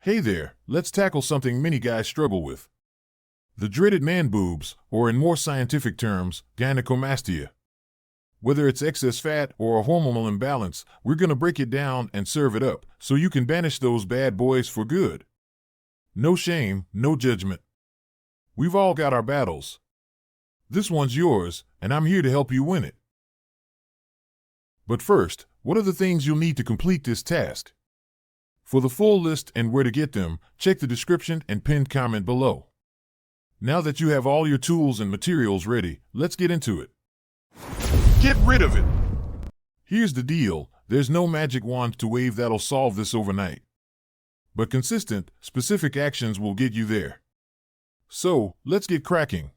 Hey there, let's tackle something many guys struggle with. The dreaded man boobs, or in more scientific terms, gynecomastia. Whether it's excess fat or a hormonal imbalance, we're going to break it down and serve it up so you can banish those bad boys for good. No shame, no judgment. We've all got our battles. This one's yours, and I'm here to help you win it. But first, what are the things you'll need to complete this task? For the full list and where to get them, check the description and pinned comment below. Now that you have all your tools and materials ready, let's get into it. Get rid of it! Here's the deal, there's no magic wand to wave that'll solve this overnight. But consistent, specific actions will get you there. So, let's get cracking.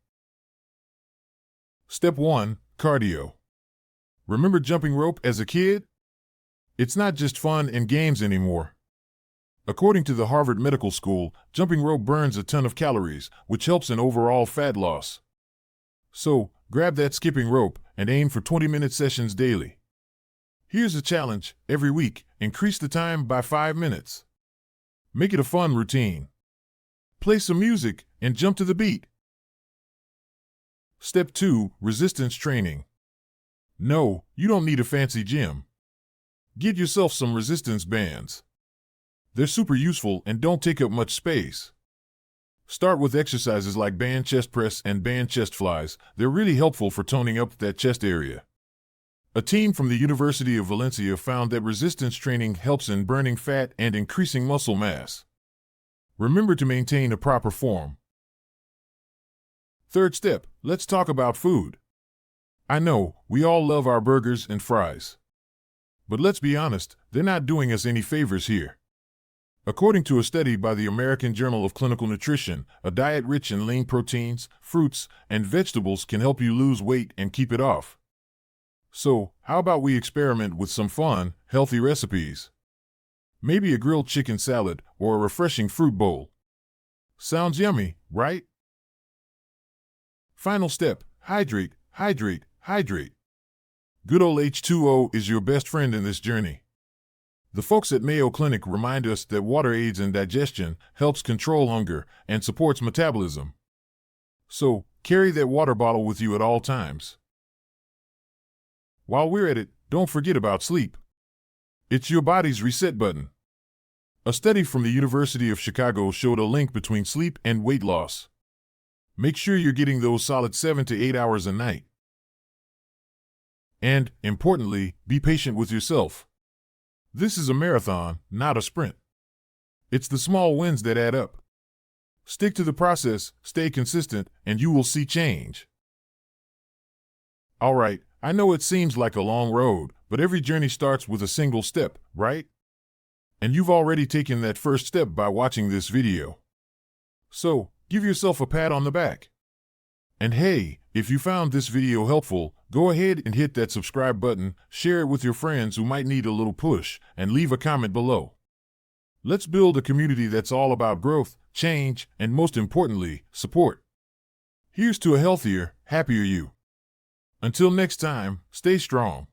Step 1. Cardio. Remember jumping rope as a kid? It's not just fun and games anymore. According to the Harvard Medical School, jumping rope burns a ton of calories, which helps in overall fat loss. So, grab that skipping rope and aim for 20-minute sessions daily. Here's a challenge: every week, increase the time by 5 minutes. Make it a fun routine. Play some music and jump to the beat. Step 2. Resistance training. No, you don't need a fancy gym. Get yourself some resistance bands. They're super useful and don't take up much space. Start with exercises like band chest press and band chest flies. They're really helpful for toning up that chest area. A team from the University of Valencia found that resistance training helps in burning fat and increasing muscle mass. Remember to maintain a proper form. Third step, let's talk about food. I know, we all love our burgers and fries. But let's be honest, they're not doing us any favors here. According to a study by the American Journal of Clinical Nutrition, a diet rich in lean proteins, fruits, and vegetables can help you lose weight and keep it off. So, how about we experiment with some fun, healthy recipes? Maybe a grilled chicken salad or a refreshing fruit bowl. Sounds yummy, right? Final step, hydrate, hydrate, hydrate. Good old H2O is your best friend in this journey. The folks at Mayo Clinic remind us that water aids in digestion, helps control hunger, and supports metabolism. So, carry that water bottle with you at all times. While we're at it, don't forget about sleep. It's your body's reset button. A study from the University of Chicago showed a link between sleep and weight loss. Make sure you're getting those solid 7 to 8 hours a night. And, importantly, be patient with yourself. This is a marathon, not a sprint. It's the small wins that add up. Stick to the process, stay consistent, and you will see change. All right, I know it seems like a long road, but every journey starts with a single step, right? And you've already taken that first step by watching this video. So, give yourself a pat on the back. And hey, if you found this video helpful, go ahead and hit that subscribe button, share it with your friends who might need a little push, and leave a comment below. Let's build a community that's all about growth, change, and most importantly, support. Here's to a healthier, happier you. Until next time, stay strong.